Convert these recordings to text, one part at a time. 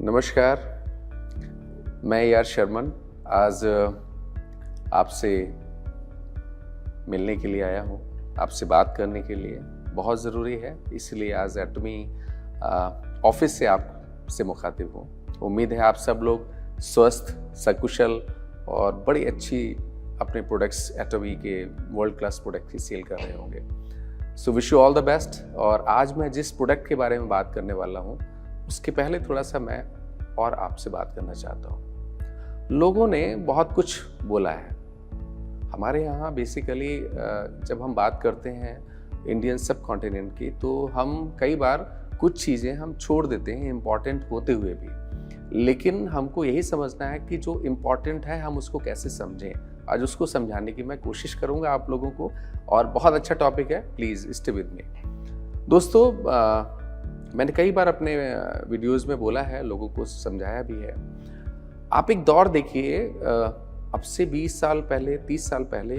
नमस्कार, मैं यार शर्मन आज आपसे मिलने के लिए आया हूँ, आपसे बात करने के लिए। बहुत ज़रूरी है, इसलिए आज एटमी ऑफिस से आपसे मुखातिब हूँ। उम्मीद है आप सब लोग स्वस्थ, सकुशल और बड़ी अच्छी अपने प्रोडक्ट्स एटमी के वर्ल्ड क्लास प्रोडक्ट की सेल कर रहे होंगे। So wish you all the best. और आज मैं जिस प्रोडक्ट के बारे में बात करने वाला हूँ उसके पहले थोड़ा सा मैं और आपसे बात करना चाहता हूँ। लोगों ने बहुत कुछ बोला है हमारे यहाँ। बेसिकली जब हम बात करते हैं इंडियन सब कॉन्टिनेंट की, तो हम कई बार कुछ चीज़ें हम छोड़ देते हैं इम्पॉर्टेंट होते हुए भी। लेकिन हमको यही समझना है कि जो इम्पॉर्टेंट है हम उसको कैसे समझें। आज उसको समझाने की मैं कोशिश करूँगा आप लोगों को, और बहुत अच्छा टॉपिक है, प्लीज़ स्टे विद मी। दोस्तों, मैंने कई बार अपने वीडियोस में बोला है, लोगों को समझाया भी है। आप एक दौर देखिए, अब से 20 साल पहले, 30 साल पहले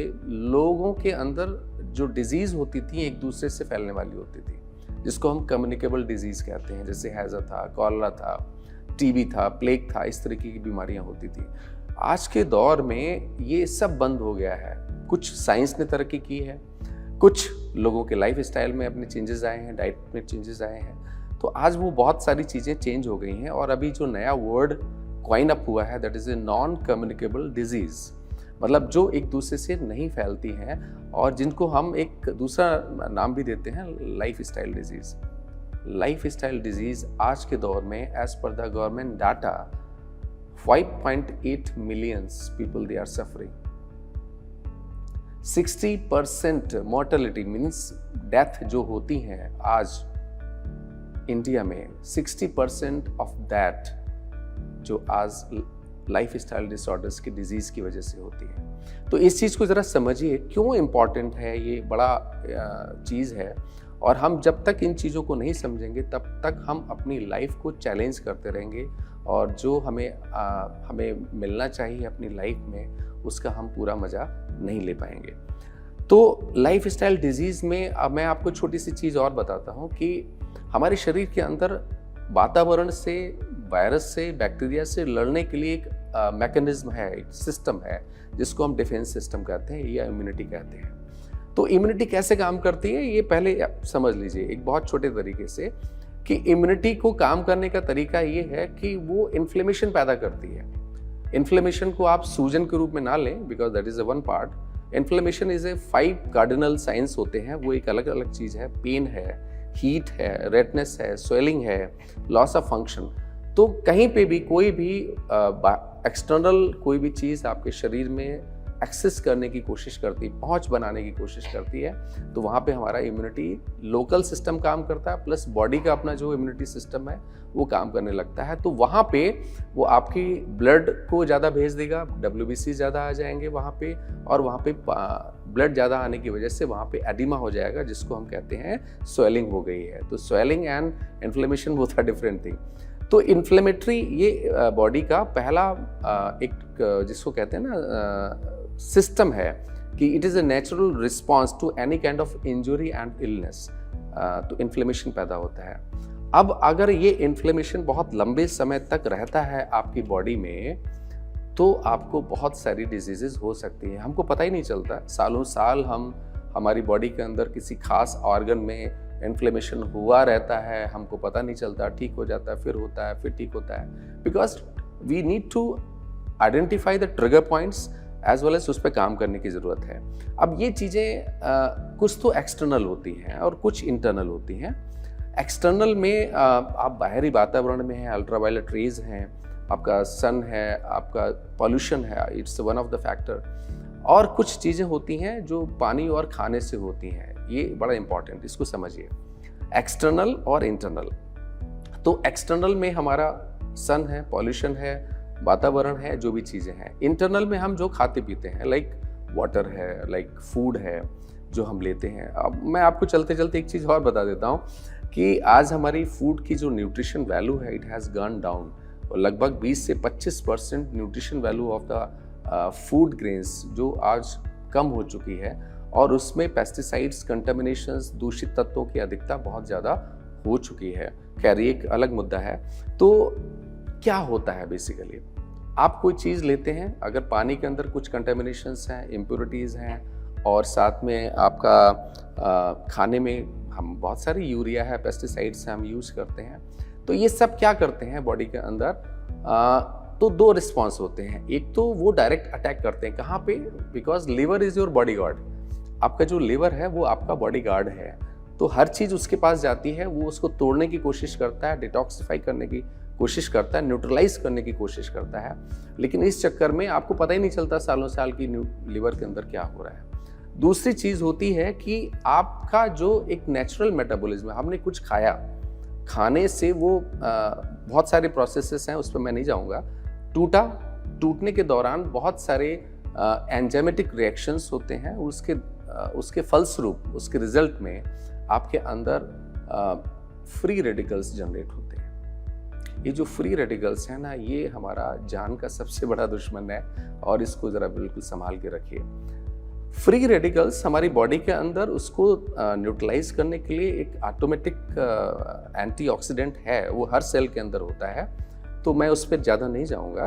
लोगों के अंदर जो डिजीज़ होती थी एक दूसरे से फैलने वाली होती थी, जिसको हम कम्युनिकेबल डिजीज़ कहते हैं। जैसे हैज़ा था, कॉलरा था, टीबी था, प्लेग था, इस तरीके की बीमारियां होती थी। आज के दौर में ये सब बंद हो गया है। कुछ साइंस ने तरक्की की है, कुछ लोगों के लाइफ स्टाइल में अपने चेंजेस आए हैं, डाइट में चेंजेस आए हैं, तो आज वो बहुत सारी चीज़ें चेंज हो गई हैं। और अभी जो नया वर्ड क्वाइन अप हुआ है, that is a non communicable disease, मतलब जो एक दूसरे से नहीं फैलती हैं और जिनको हम एक दूसरा नाम भी देते हैं, lifestyle disease. Lifestyle disease आज के दौर में as per the government data 5.8 millions people they are suffering. 60% mortality means death जो होती हैं आज इंडिया में, 60% ऑफ दैट जो आज लाइफ स्टाइल डिसऑर्डर्स की डिजीज़ की वजह से होती है। तो इस चीज़ को ज़रा समझिए, क्यों इम्पॉर्टेंट है, ये बड़ा चीज़ है। और हम जब तक इन चीज़ों को नहीं समझेंगे तब तक हम अपनी लाइफ को चैलेंज करते रहेंगे, और जो हमें मिलना चाहिए अपनी लाइफ में उसका हम पूरा मज़ा नहीं ले पाएंगे। तो लाइफ स्टाइल डिजीज़ में अब मैं आपको छोटी सी चीज़ और बताता हूँ कि हमारे शरीर के अंदर वातावरण से, वायरस से, बैक्टीरिया से लड़ने के लिए एक मैकेनिज्म है, एक सिस्टम है, जिसको हम डिफेंस सिस्टम कहते हैं या इम्यूनिटी कहते हैं। तो इम्यूनिटी कैसे काम करती है ये पहले समझ लीजिए एक बहुत छोटे तरीके से, कि इम्यूनिटी को काम करने का तरीका ये है कि वो इन्फ्लेमेशन पैदा करती है। इन्फ्लेमेशन को आप सूजन के रूप में ना लें, because that is a one part. Inflammation is a 5 cardinal science होते हैं, वो एक अलग अलग चीज़ है। पेन है, हीट है, रेडनेस है, स्वेलिंग है, लॉस ऑफ फंक्शन। तो कहीं पे भी कोई भी एक्सटर्नल कोई भी चीज़ आपके शरीर में एक्सेस करने की कोशिश करती, पहुंच बनाने की कोशिश करती है, तो वहाँ पे हमारा इम्यूनिटी लोकल सिस्टम काम करता है, प्लस बॉडी का अपना जो इम्यूनिटी सिस्टम है वो काम करने लगता है। तो वहाँ पे वो आपकी ब्लड को ज़्यादा भेज देगा, WBC ज़्यादा आ जाएंगे वहाँ पे, और वहाँ पे ब्लड ज़्यादा आने की वजह से वहाँ पे एडिमा हो जाएगा, जिसको हम कहते हैं स्वेलिंग हो गई है। तो swelling and inflammation both are different thing. तो इन्फ्लेमेटरी ये बॉडी का पहला एक जिसको कहते हैं ना सिस्टम है, कि it is a natural response to any kind of injury and illness. तो इन्फ्लेमेशन पैदा होता है। अब अगर ये इन्फ्लेमेशन बहुत लंबे समय तक रहता है आपकी बॉडी में, तो आपको बहुत सारी डिजीजेस हो सकती हैं। हमको पता ही नहीं चलता, सालों साल हमारी बॉडी के अंदर किसी खास ऑर्गन में इन्फ्लेमेशन हुआ रहता है, हमको पता नहीं चलता, ठीक हो जाता है, फिर होता है, फिर ठीक होता है। Because we need to identify the trigger points as well as उस पर काम करने की ज़रूरत है। अब ये चीज़ें कुछ तो एक्सटर्नल होती हैं और कुछ इंटरनल होती हैं। एक्सटर्नल में आप बाहरी वातावरण में हैं, अल्ट्रावायलेट रेज हैं, आपका सन है, आपका पॉल्यूशन है, it's one of the factor. और कुछ चीज़ें होती हैं जो पानी और खाने से होती हैं, ये बड़ा इंपॉर्टेंट, इसको समझिए, एक्सटर्नल और इंटरनल। तो एक्सटर्नल में हमारा सन है, पॉल्यूशन है, वातावरण है, जो भी चीज़ें हैं। इंटरनल में हम जो खाते पीते हैं, लाइक वाटर है, लाइक फूड है जो हम लेते हैं। अब मैं आपको चलते चलते एक चीज़ और बता देता हूँ कि आज हमारी फूड की जो न्यूट्रिशन वैल्यू है, इट हैज़ गॉन डाउन। और लगभग 20 से 25% nutrition value of the food grains जो आज कम हो चुकी है, और उसमें पेस्टिसाइड्स, कंटामिनेशंस, दूषित तत्वों की अधिकता बहुत ज़्यादा हो चुकी है। खैर ये एक अलग मुद्दा है। तो क्या होता है बेसिकली, आप कोई चीज़ लेते हैं, अगर पानी के अंदर कुछ कंटेमिनेशंस हैं, इम्प्योरिटीज़ हैं, और साथ में आपका खाने में हम बहुत सारी यूरिया है, पेस्टिसाइड्स हैं, हम यूज़ करते हैं, तो ये सब क्या करते हैं बॉडी के अंदर, तो दो रिस्पॉन्स होते हैं। एक तो वो डायरेक्ट अटैक करते हैं, कहाँ पे, because liver is your body guard. आपका जो लिवर है वो आपका बॉडी गार्ड है, तो हर चीज़ उसके पास जाती है, वो उसको तोड़ने की कोशिश करता है, डिटॉक्सिफाई करने की कोशिश करता है, न्यूट्रलाइज करने की कोशिश करता है। लेकिन इस चक्कर में आपको पता ही नहीं चलता सालों साल की लिवर के अंदर क्या हो रहा है। दूसरी चीज़ होती है कि आपका जो एक नेचुरल मेटाबॉलिज्म है, हमने कुछ खाया, खाने से वो बहुत सारे प्रोसेसेस हैं, उस पर मैं नहीं जाऊँगा, टूटने के दौरान बहुत सारे एंजाइमेटिक रिएक्शंस होते हैं, उसके फलस्वरूप, उसके रिजल्ट में आपके अंदर फ्री रेडिकल्स जनरेट होते हैं। ये जो फ्री रेडिकल्स हैं ना, ये हमारा जान का सबसे बड़ा दुश्मन है, और इसको ज़रा बिल्कुल संभाल के रखिए। फ्री रेडिकल्स हमारी बॉडी के अंदर उसको न्यूट्रलाइज करने के लिए एक ऑटोमेटिक एंटीऑक्सीडेंट है, वो हर सेल के अंदर होता है, तो मैं उस पर ज़्यादा नहीं जाऊँगा।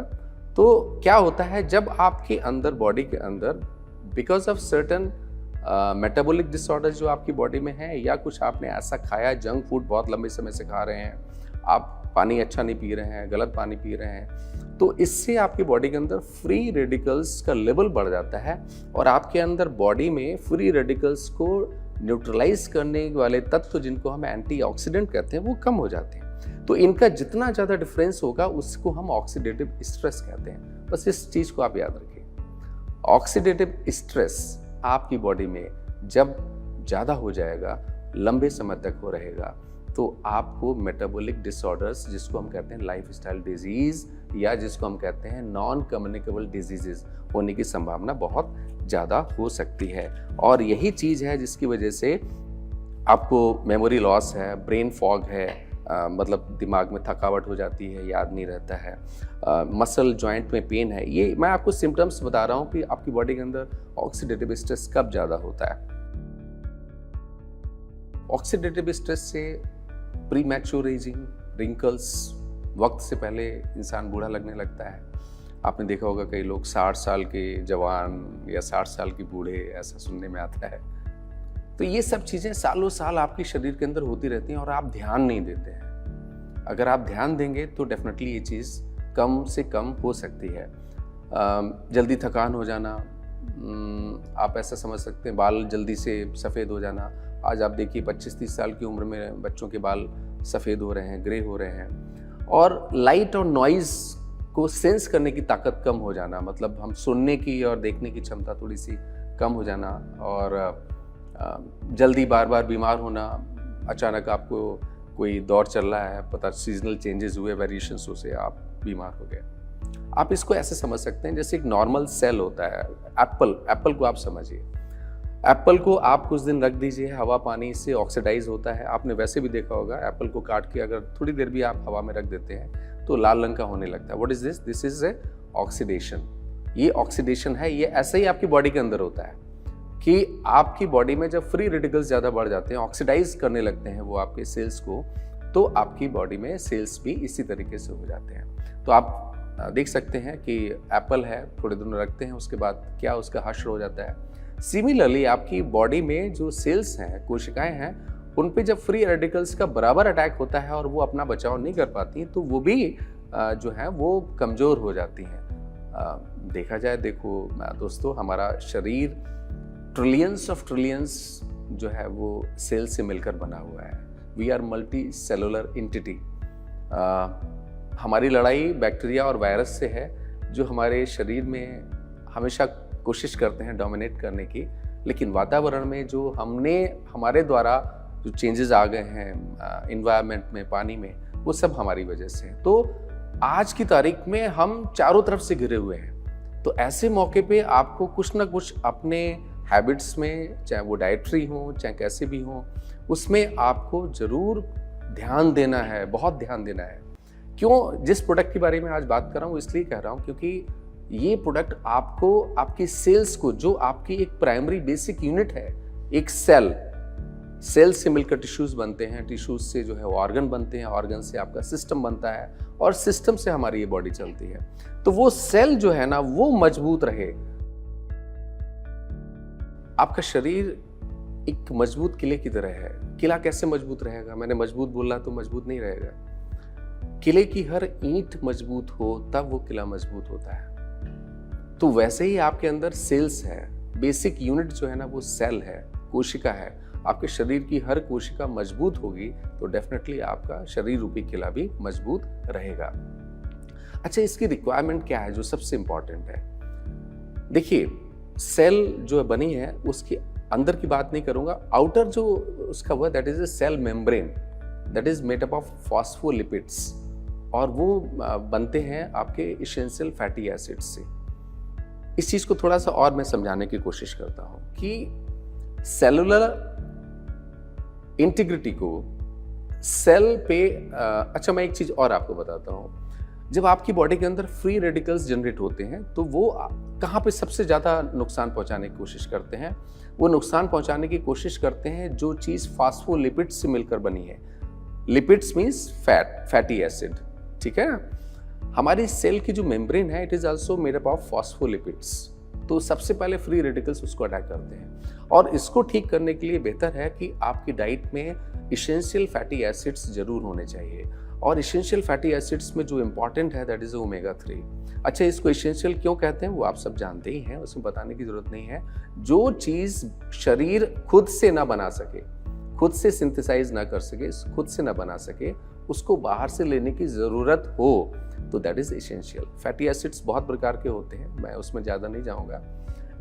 तो क्या होता है, जब आपके अंदर बॉडी के अंदर because of certain metabolic disorder जो आपकी बॉडी में है, या कुछ आपने ऐसा खाया, जंक फूड बहुत लंबे समय से खा रहे हैं, आप पानी अच्छा नहीं पी रहे हैं, गलत पानी पी रहे हैं, तो इससे आपकी बॉडी के अंदर फ्री रेडिकल्स का लेवल बढ़ जाता है, और आपके अंदर बॉडी में फ्री रेडिकल्स को न्यूट्रलाइज करने वाले तत्व, जिनको हम एंटीऑक्सीडेंट कहते हैं, वो कम हो जाते हैं। तो इनका जितना ज़्यादा डिफरेंस होगा, उसको हम ऑक्सीडेटिव स्ट्रेस कहते हैं। बस इस चीज़ को आप याद रखिए। ऑक्सीडेटिव स्ट्रेस आपकी बॉडी में जब ज़्यादा हो जाएगा, लंबे समय तक हो रहेगा, तो आपको मेटाबॉलिक डिसऑर्डर्स, जिसको हम कहते हैं लाइफस्टाइल डिजीज़, या जिसको हम कहते हैं नॉन कम्युनिकेबल डिजीजेस, होने की संभावना बहुत ज़्यादा हो सकती है। और यही चीज़ है जिसकी वजह से आपको मेमोरी लॉस है, ब्रेन फॉग है, मतलब दिमाग में थकावट हो जाती है, याद नहीं रहता है, मसल जॉइंट में पेन है। ये मैं आपको सिम्टम्स बता रहा हूँ कि आपकी बॉडी के अंदर ऑक्सीडेटिव स्ट्रेस कब ज़्यादा होता है। ऑक्सीडेटिव स्ट्रेस से प्रीमैच्योर एजिंग, रिंकल्स, वक्त से पहले इंसान बूढ़ा लगने लगता है। आपने देखा होगा कई लोग 60 साल के जवान या 60 साल के बूढ़े, ऐसा सुनने में आता है। तो ये सब चीज़ें सालों साल आपके शरीर के अंदर होती रहती हैं, और आप ध्यान नहीं देते हैं। अगर आप ध्यान देंगे तो डेफिनेटली ये चीज़ कम से कम हो सकती है। जल्दी थकान हो जाना, आप ऐसा समझ सकते हैं, बाल जल्दी से सफ़ेद हो जाना। आज आप देखिए 25-30 साल की उम्र में बच्चों के बाल सफ़ेद हो रहे हैं, ग्रे हो रहे हैं। और लाइट और नॉइज़ को सेंस करने की ताकत कम हो जाना, मतलब हम सुनने की और देखने की क्षमता थोड़ी सी कम हो जाना, और जल्दी बार बार बीमार होना। अचानक आपको कोई दौर चल रहा है, पता सीजनल चेंजेस हुए, वेरिएशंस हो से आप बीमार हो गए। आप इसको ऐसे समझ सकते हैं जैसे एक नॉर्मल सेल होता है। एप्पल को आप समझिए, एप्पल को आप कुछ दिन रख दीजिए, हवा पानी से ऑक्सीडाइज होता है। आपने वैसे भी देखा होगा, एप्पल को काट के अगर थोड़ी देर भी आप हवा में रख देते हैं तो लाल रंग का होने लगता है। What is this? This is a oxidation. ये ऑक्सीडेशन है। ये ऐसे ही आपकी बॉडी के अंदर होता है कि आपकी बॉडी में जब फ्री रेडिकल्स ज़्यादा बढ़ जाते हैं, ऑक्सीडाइज करने लगते हैं वो आपके सेल्स को, तो आपकी बॉडी में सेल्स भी इसी तरीके से हो जाते हैं। तो आप देख सकते हैं कि एप्पल है, थोड़े दिनों रखते हैं, उसके बाद क्या उसका हश्र हो जाता है। सिमिलरली आपकी बॉडी में जो सेल्स हैं, कोशिकाएं हैं, उन पे जब फ्री रेडिकल्स का बराबर अटैक होता है और वो अपना बचाव नहीं कर पाती, तो वो भी जो है वो कमज़ोर हो जाती हैं। देखा जाए, देखो दोस्तों, हमारा शरीर ट्रिलियंस ऑफ ट्रिलियंस जो है वो सेल से मिलकर बना हुआ है। We are multicellular entity. हमारी लड़ाई बैक्टीरिया और वायरस से है, जो हमारे शरीर में हमेशा कोशिश करते हैं डोमिनेट करने की, लेकिन वातावरण में जो हमारे द्वारा जो चेंजेस आ गए हैं इन्वायरमेंट में, पानी में, वो सब हमारी वजह से है। तो आज की तारीख में हम चारों तरफ से घिरे हुए हैं। तो ऐसे मौके पे आपको कुछ ना कुछ अपने हैबिट्स में, चाहे वो डाइटरी हो, चाहे कैसे भी हो, उसमें आपको ज़रूर ध्यान देना है, बहुत ध्यान देना है। क्यों? जिस प्रोडक्ट के बारे में आज बात कर रहा हूँ इसलिए कह रहा हूँ क्योंकि ये प्रोडक्ट आपको आपकी सेल्स को, जो आपकी एक प्राइमरी बेसिक यूनिट है, एक सेल, सेल से मिलकर टिश्यूज बनते हैं, टिश्यूज से जो है ऑर्गन बनते हैं, ऑर्गन से आपका सिस्टम बनता है और सिस्टम से हमारी ये बॉडी चलती है। तो वो सेल जो है ना वो मजबूत रहे। आपका शरीर एक मजबूत किले की तरह है। किला कैसे मजबूत रहेगा? मैंने मजबूत बोला तो मजबूत नहीं रहेगा। किले की हर ईंट मजबूत हो तब वो किला मजबूत होता है। तो वैसे ही आपके अंदर सेल्स है, बेसिक यूनिट जो है ना वो सेल है, कोशिका है। आपके शरीर की हर कोशिका मजबूत होगी तो डेफिनेटली आपका शरीर रूपी किला भी मजबूत रहेगा। अच्छा, इसकी रिक्वायरमेंट क्या है जो सबसे इंपॉर्टेंट है? देखिए, सेल जो बनी है उसके अंदर की बात नहीं करूंगा, आउटर जो उसका हुआ that is a cell membrane that is made up of phospholipids, और वो बनते हैं आपके एसेंशियल फैटी एसिड से। इस चीज को थोड़ा सा और मैं समझाने की कोशिश करता हूं कि सेलुलर इंटीग्रिटी को सेल पे अच्छा, मैं एक चीज और आपको बताता हूं। जब आपकी बॉडी के अंदर फ्री रेडिकल्स जनरेट होते हैं तो वो कहां पे सबसे ज्यादा नुकसान पहुंचाने की कोशिश करते हैं? वो नुकसान पहुंचाने की कोशिश करते हैं जो चीज फास्फोलिपिड्स से मिलकर बनी है। लिपिड्स मींस फैटी एसिड, ठीक है। हमारी सेल की जो मेम्ब्रेन है it is also made up of phospholipids. तो सबसे पहले फ्री रेडिकल्स उसको अटैक करते हैं, और इसको ठीक करने के लिए बेहतर है कि आपकी डाइट में एसेंशियल फैटी एसिड्स जरूर होने चाहिए। और एसेंशियल फैटी एसिड्स में जो इंपॉर्टेंट है दैट इज ओमेगा 3। अच्छा, इसको एसेंशियल क्यों कहते हैं वो आप सब जानते ही हैं, उसमें बताने की जरूरत नहीं है। जो चीज शरीर खुद से ना बना सके, खुद से सिंथेसाइज ना कर सके, खुद से ना बना सके, उसको बाहर से लेने की जरूरत हो तो that is essential. Fatty acids बहुत प्रकार के होते हैं, मैं उसमें ज्यादा नहीं जाऊंगा,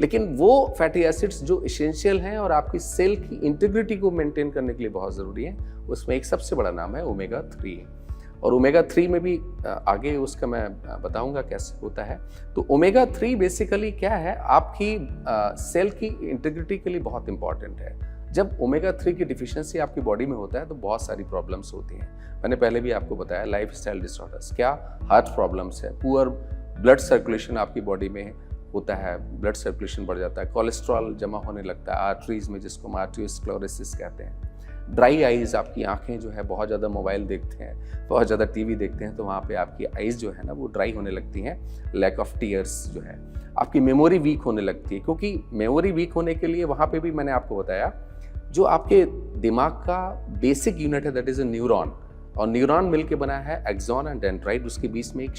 लेकिन वो फैटी एसिड्स जो एसेंशियल हैं और आपकी सेल की इंटीग्रिटी को मेंटेन करने के लिए बहुत जरूरी है, उसमें एक सबसे बड़ा नाम है ओमेगा 3। और ओमेगा 3 में भी आगे उसका मैं बताऊंगा कैसे होता है। तो ओमेगा 3 बेसिकली क्या है, आपकी सेल की इंटीग्रिटी के लिए बहुत इंपॉर्टेंट है। जब ओमेगा 3 की डिफिशियंसी आपकी बॉडी में होता है तो बहुत सारी प्रॉब्लम्स होती हैं। मैंने पहले भी आपको बताया, लाइफस्टाइल डिसऑर्डर्स, क्या हार्ट प्रॉब्लम्स है, पुअर ब्लड सर्कुलेशन आपकी बॉडी में होता है, ब्लड सर्कुलेशन बढ़ जाता है, कोलेस्ट्रॉल जमा होने लगता है आर्टरीज में जिसको हम आर्टरियोस्क्लेरोसिस कहते हैं। ड्राई आइज, आपकी आंखें जो है बहुत ज़्यादा मोबाइल देखते हैं, बहुत ज़्यादा टीवी देखते हैं, तो वहाँ पे आपकी आइज जो है ना वो ड्राई होने लगती हैं। लैक ऑफ टीयर्स जो है, आपकी मेमोरी वीक होने लगती है, क्योंकि मेमोरी वीक होने के लिए वहाँ पे भी मैंने आपको बताया जो आपके दिमाग का बेसिक यूनिट है दैट इज ए न्यूरॉन, और न्यूरॉन मिलके बना है एक्सॉन एंड डेंड्राइट। उसके बीच में एक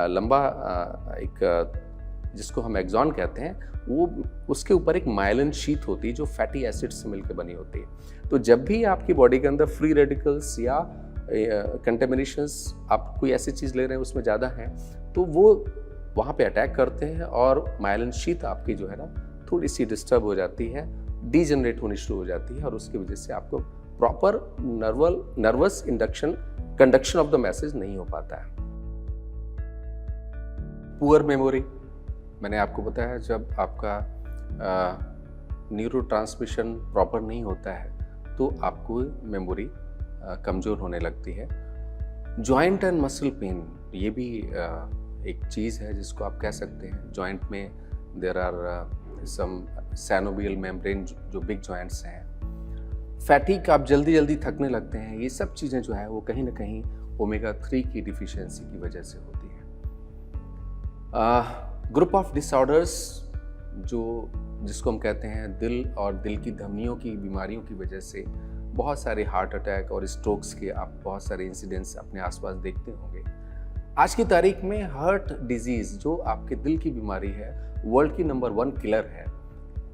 लंबा एक जिसको हम एक्सॉन कहते हैं, वो उसके ऊपर एक माइलिन शीट होती है जो फैटी एसिड से मिलकर बनी होती है। तो जब भी आपकी बॉडी के अंदर फ्री रेडिकल्स या कंटेमिनेशंस, आप कोई ऐसी चीज़ ले रहे हैं उसमें ज़्यादा है, तो वो वहाँ पे अटैक करते हैं और माइलिन शीट आपकी जो है ना थोड़ी सी डिस्टर्ब हो जाती है, डीजनरेट होनी शुरू हो जाती है, और उसकी वजह से आपको proper nervous conduction of the message नहीं हो पाता है। पुअर मेमोरी, मैंने आपको बताया जब आपका न्यूरोट्रांसमिशन प्रॉपर नहीं होता है तो आपको मेमोरी कमज़ोर होने लगती है। जॉइंट एंड मसल पेन, ये भी एक चीज़ है जिसको आप कह सकते हैं। जॉइंट में there are some synovial membrane जो बिग जॉइंट्स हैं। फैटिक, आप जल्दी जल्दी थकने लगते हैं, ये सब चीज़ें जो है वो कहीं ना कहीं ओमेगा 3 की डिफिशियंसी की वजह से होती है। ग्रुप ऑफ डिसऑर्डर्स जिसको हम कहते हैं दिल और दिल की धमनियों की बीमारियों की वजह से बहुत सारे हार्ट अटैक और स्ट्रोक्स के आप बहुत सारे इंसिडेंट्स अपने आसपास देखते होंगे। आज की तारीख में हार्ट डिजीज जो आपके दिल की बीमारी है वर्ल्ड की नंबर 1 किलर है।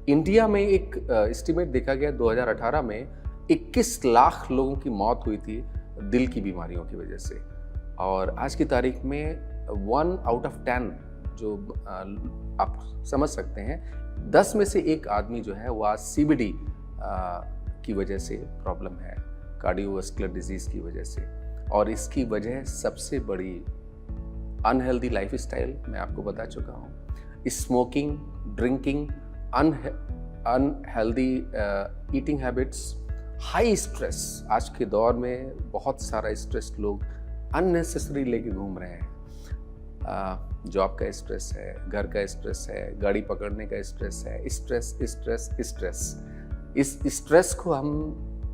इंडिया में एक एस्टिमेट देखा गया 2018 में 21 लाख लोगों की मौत हुई थी दिल की बीमारियों की वजह से। और आज की तारीख में 1 आउट ऑफ 10 जो आप समझ सकते हैं 10 में से एक आदमी जो है वो आज CBD की वजह से प्रॉब्लम है, कार्डियोवास्कुलर डिजीज की वजह से। और इसकी वजह सबसे बड़ी अनहेल्दी लाइफस्टाइल मैं आपको बता चुका हूँ, smoking, drinking, unhealthy eating habits, high stress. आज के दौर में बहुत सारा स्ट्रेस लोग अननेसेसरी लेके घूम रहे हैं। जॉब का स्ट्रेस है, घर का स्ट्रेस है, गाड़ी पकड़ने का स्ट्रेस है, स्ट्रेस स्ट्रेस स्ट्रेस। इस स्ट्रेस को हम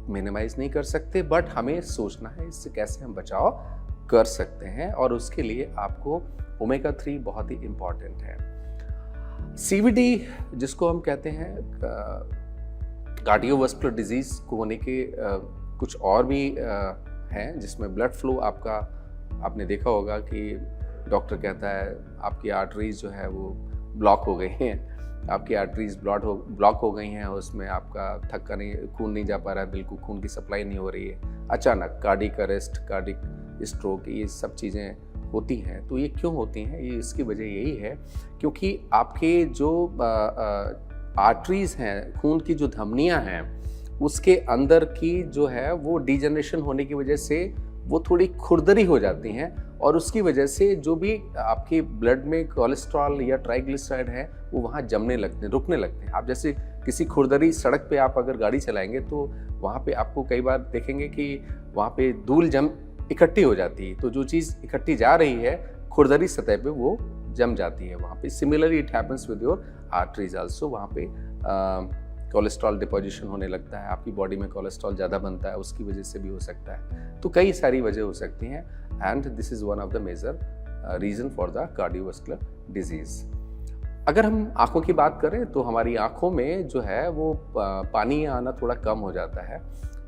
मिनिमाइज नहीं कर सकते, बट हमें सोचना है इससे कैसे हम बचाव कर सकते हैं, और उसके लिए आपको ओमेगा 3 बहुत ही इम्पॉर्टेंट है। सीवीडी जिसको हम कहते हैं, कार्डियोवास्कुलर डिजीज को होने के कुछ और भी हैं, जिसमें ब्लड फ्लो आपका, आपने देखा होगा कि डॉक्टर कहता है आपकी आर्टरीज जो है वो ब्लॉक हो गई हैं, आपकी आर्टरीज ब्लॉक हो गई हैं, उसमें आपका थक्का नहीं, खून नहीं जा पा रहा है, बिल्कुल खून की सप्लाई नहीं हो रही है, अचानक कार्डिक अरेस्ट, कार्डिक स्ट्रोक, ये सब चीज़ें होती हैं। तो ये क्यों होती हैं? ये इसकी वजह यही है क्योंकि आपके जो आर्टरीज हैं, खून की जो धमनियां हैं, उसके अंदर की जो है वो डिजनरेशन होने की वजह से वो थोड़ी खुरदरी हो जाती हैं, और उसकी वजह से जो भी आपके ब्लड में कोलेस्ट्रॉल या ट्राइग्लिसराइड है वो वहाँ जमने लगते हैं, रुकने लगते हैं। आप जैसे किसी खुरदरी सड़क पे आप अगर गाड़ी चलाएंगे तो वहाँ पे आपको कई बार देखेंगे कि वहाँ पे धूल जम इकट्ठी हो जाती है, तो जो चीज़ इकट्ठी जा रही है खुरदरी सतह पे वो जम जाती है वहाँ पे। Similarly it happens with your arteries also, वहाँ पे कोलेस्ट्रॉल डिपोजिशन होने लगता है, आपकी बॉडी में कोलेस्ट्रॉल ज़्यादा बनता है, उसकी वजह से भी हो सकता है। तो कई सारी वजह हो सकती हैं, and this is one of the major reason for the cardiovascular disease. अगर हम आँखों की बात करें तो हमारी आँखों में जो है वो पानी आना थोड़ा कम हो जाता है,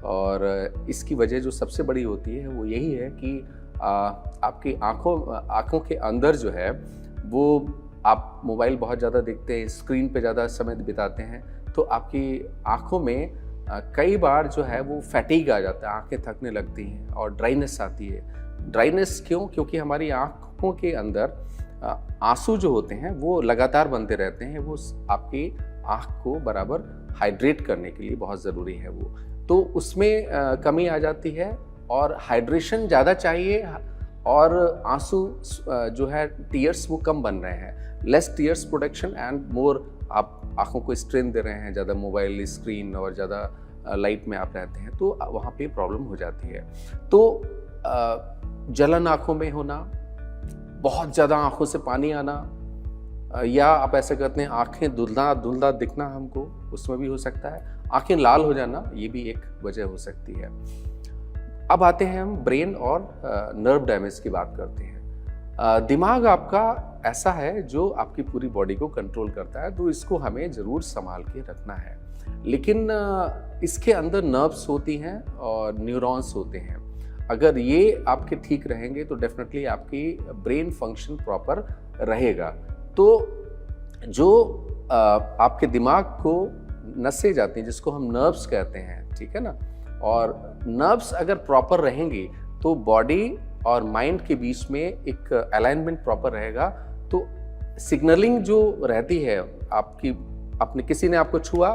और इसकी वजह जो सबसे बड़ी होती है वो यही है कि आपकी आँखों के अंदर जो है वो आप मोबाइल बहुत ज़्यादा देखते हैं, स्क्रीन पे ज़्यादा समय बिताते हैं, तो आपकी आँखों में कई बार जो है वो फैटीग आ जाता है, आँखें थकने लगती हैं और ड्राइनेस आती है। ड्राइनेस क्यों? क्योंकि हमारी आँखों के अंदर आंसू जो होते हैं वो लगातार बनते रहते हैं, वो आपकी आँख को बराबर हाइड्रेट करने के लिए बहुत ज़रूरी है वो, तो उसमें कमी आ जाती है, और हाइड्रेशन ज़्यादा चाहिए, और आंसू जो है टीयर्स वो कम बन रहे हैं, less tears production and more, आप आँखों को स्ट्रेन दे रहे हैं, ज़्यादा मोबाइल स्क्रीन और ज़्यादा लाइट में आप रहते हैं, तो वहाँ पे प्रॉब्लम हो जाती है। तो जलन आँखों में होना, बहुत ज़्यादा आँखों से पानी आना, या आप ऐसे कहते हैं आँखें धुंधला दिखना हमको, उसमें भी हो सकता है। आँखें लाल हो जाना, ये भी एक वजह हो सकती है। अब आते हैं हम ब्रेन और नर्व डैमेज की बात करते हैं। दिमाग आपका ऐसा है जो आपकी पूरी बॉडी को कंट्रोल करता है, तो इसको हमें ज़रूर संभाल के रखना है, लेकिन इसके अंदर नर्व्स होती हैं और न्यूरॉन्स होते हैं। अगर ये आपके ठीक रहेंगे तो डेफिनेटली आपकी ब्रेन फंक्शन प्रॉपर रहेगा। तो जो आपके दिमाग को नसें जाती हैं, जिसको हम नर्व्स कहते हैं, ठीक है ना, और नर्व्स अगर प्रॉपर रहेंगी तो बॉडी और माइंड के बीच में एक अलाइनमेंट प्रॉपर रहेगा, तो सिग्नलिंग जो रहती है आपकी, आपने किसी ने आपको छुआ,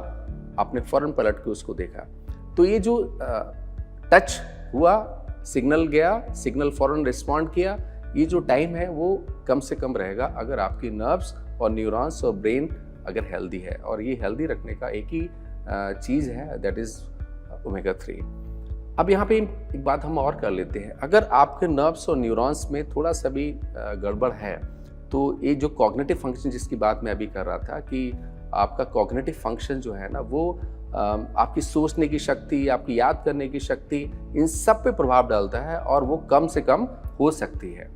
आपने फौरन पलट के उसको देखा, तो ये जो टच हुआ, सिग्नल गया, सिग्नल फौरन रिस्पॉन्ड किया, ये जो टाइम है वो कम से कम रहेगा अगर आपकी नर्व्स और न्यूरॉन्स और ब्रेन अगर हेल्दी है, और ये हेल्दी रखने का एक ही चीज़ है, दैट इज़ ओमेगा 3। अब यहाँ पे एक बात हम और कर लेते हैं, अगर आपके नर्व्स और न्यूरॉन्स में थोड़ा सा भी गड़बड़ है, तो ये जो कॉग्निटिव फंक्शन जिसकी बात मैं अभी कर रहा था कि आपका कॉग्निटिव फंक्शन जो है ना, वो आपकी सोचने की शक्ति, आपकी याद करने की शक्ति, इन सब पे प्रभाव डालता है, और वो कम से कम हो सकती है।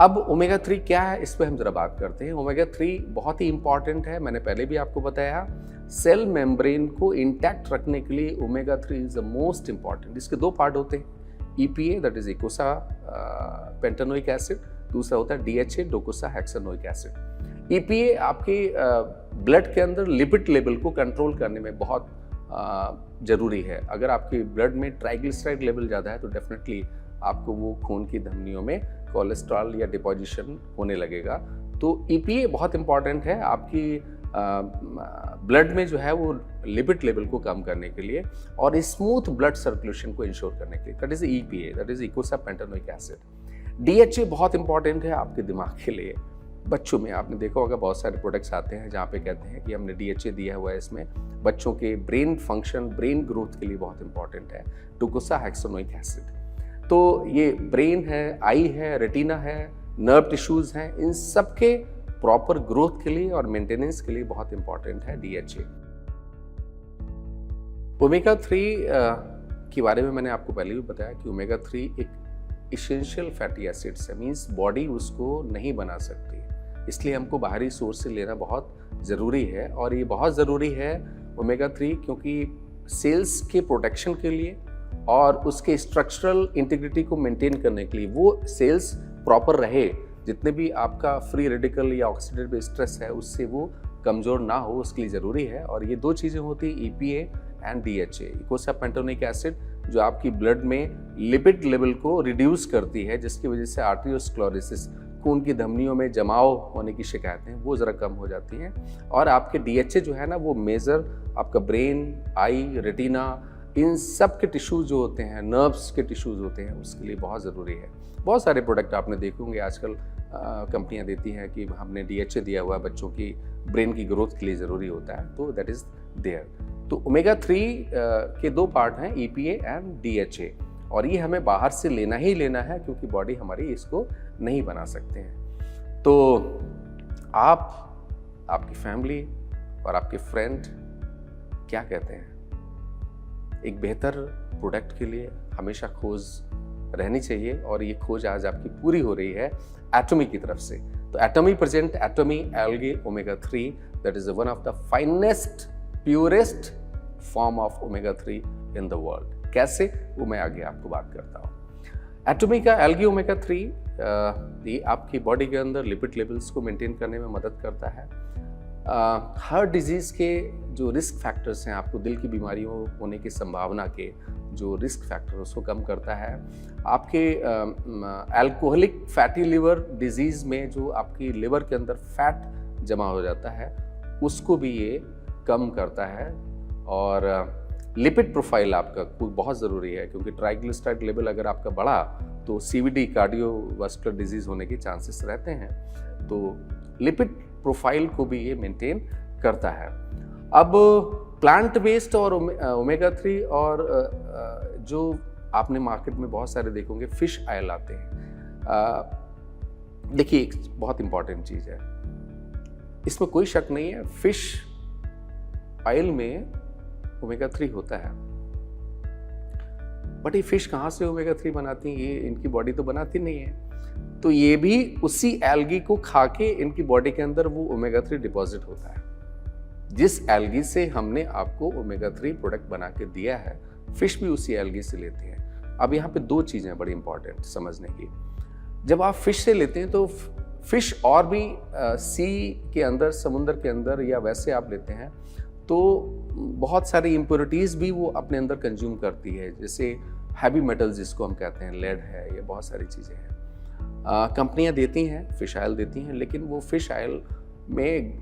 अब ओमेगा 3 क्या है, इस पर हम जरा बात करते हैं। ओमेगा 3 बहुत ही इंपॉर्टेंट है, मैंने पहले भी आपको बताया। सेल मेम्ब्रेन को इंटैक्ट रखने के लिए omega 3 is the most important. इसके दो पार्ट होते हैं, EPA that is eicosapentaenoic acid, दूसरा होता है DHA डोकोसा हेक्सानोइक एसिड। EPA आपके ब्लड के अंदर लिपिड लेवल को कंट्रोल करने में बहुत ज़रूरी है। अगर आपके ब्लड में ट्राइग्लिसराइड लेवल ज़्यादा है तो डेफिनेटली आपको वो खून की धमनियों में कोलेस्ट्रॉल या डिपोजिशन होने लगेगा। तो EPA बहुत इंपॉर्टेंट है आपकी ब्लड में जो है वो लिपिड लेवल को कम करने के लिए और स्मूथ ब्लड सर्कुलेशन को इंश्योर करने के लिए, that is EPA, that is eicosapentaenoic acid. DHA बहुत इंपॉर्टेंट है आपके दिमाग के लिए। बच्चों में आपने देखा होगा बहुत सारे प्रोडक्ट्स आते हैं जहाँ पे कहते हैं कि हमने DHA दिया हुआ है इसमें, बच्चों के ब्रेन फंक्शन, ब्रेन ग्रोथ के लिए बहुत इंपॉर्टेंट है डोकोसा हेक्सानोइक एसिड। तो ये ब्रेन है, आई है, रेटिना है, नर्व टिश्यूज हैं, इन सब के प्रॉपर ग्रोथ के लिए और मेंटेनेंस के लिए बहुत इंपॉर्टेंट है DHA। ओमेगा 3 के बारे में मैंने आपको पहले भी बताया कि ओमेगा 3 एक इसेंशियल फैटी एसिड्स है, मीन्स बॉडी उसको नहीं बना सकती, इसलिए हमको बाहरी सोर्स से लेना बहुत ज़रूरी है। और ये बहुत ज़रूरी है ओमेगा 3 क्योंकि सेल्स के प्रोटेक्शन के लिए और उसके स्ट्रक्चरल इंटीग्रिटी को मेंटेन करने के लिए, वो सेल्स प्रॉपर रहे, जितने भी आपका फ्री रेडिकल या ऑक्सीडेटिव स्ट्रेस है उससे वो कमज़ोर ना हो, उसके लिए ज़रूरी है। और ये दो चीज़ें होती हैं, EPA एंड DHA, इकोसापेंटोनिक एसिड, जो आपकी ब्लड में लिपिड लेवल को रिड्यूस करती है, जिसकी वजह से आर्टेरियोस्क्लेरोसिस, खून की धमनियों में जमाव होने की शिकायतें वो ज़रा कम हो जाती हैं। और आपके DHA जो है ना, वो मेजर आपका ब्रेन, आई, रेटिना, इन सब के टिश्यूज़ जो होते हैं, नर्व्स के टिश्यूज़ होते हैं, उसके लिए बहुत ज़रूरी है। बहुत सारे प्रोडक्ट आपने देखे होंगे आजकल कंपनियां देती हैं कि हमने DHA दिया हुआ है, बच्चों की ब्रेन की ग्रोथ के लिए ज़रूरी होता है, तो दैट इज़ देयर। तो ओमेगा 3 के दो पार्ट हैं, EPA एंड DHA, और ये हमें बाहर से लेना ही लेना है क्योंकि बॉडी हमारी इसको नहीं बना सकते हैं। तो आप, आपकी फैमिली और आपके फ्रेंड क्या कहते हैं? एक बेहतर प्रोडक्ट के लिए हमेशा खोज रहनी चाहिए, और ये खोज आज आपकी पूरी हो रही है एटमी की तरफ से। तो Atomy present Atomy algae omega 3, that is one of the finest purest form of omega 3 in the world. कैसे, वो मैं आगे आपको बात करता हूँ। एटमी का एल्गी ओमेगा 3 ये आपकी बॉडी के अंदर लिपिड लेवल्स को मेंटेन करने में मदद करता है। हार्ट डिजीज़ के जो रिस्क फैक्टर्स हैं, आपको दिल की बीमारियों होने की संभावना के जो रिस्क फैक्टर उसको कम करता है। आपके अल्कोहलिक फैटी लिवर डिजीज़ में जो आपकी लिवर के अंदर फैट जमा हो जाता है उसको भी ये कम करता है। और लिपिड प्रोफाइल आपका बहुत ज़रूरी है क्योंकि ट्राइग्लिसराइड लेवल अगर आपका बढ़ा तो CVD, कार्डियोवास्कुलर डिजीज़ होने के चांसेस रहते हैं। तो लिपिड प्रोफाइल को भी ये मेंटेन करता है। अब प्लांट बेस्ड और ओमेगा 3 और जो आपने मार्केट में बहुत सारे देखोगे फिश ऑयल आते हैं। देखिए, एक बहुत इंपॉर्टेंट चीज़ है, इसमें कोई शक नहीं है, फिश ऑयल में ओमेगा 3 होता है, बट ये फिश कहाँ से ओमेगा 3 बनाती हैं? ये इनकी बॉडी तो बनाती नहीं है, तो ये भी उसी एल्गी को खा के इनकी बॉडी के अंदर वो ओमेगा 3 डिपॉजिट होता है। जिस एल्गी से हमने आपको ओमेगा 3 प्रोडक्ट बना के दिया है, फिश भी उसी एल्गी से लेते हैं। अब यहाँ पे दो चीज़ें बड़ी इंपॉर्टेंट समझने की। जब आप फिश से लेते हैं तो फिश और भी सी के अंदर, समुद्र के अंदर या वैसे आप लेते हैं तो बहुत सारी इम्प्योरिटीज़ भी वो अपने अंदर कंज्यूम करती है, जैसे हैवी मेटल्स जिसको हम कहते हैं, लेड है, ये बहुत सारी चीज़ें हैं। कंपनियां देती हैं, फिश ऑयल देती हैं, लेकिन वो फिश ऑयल में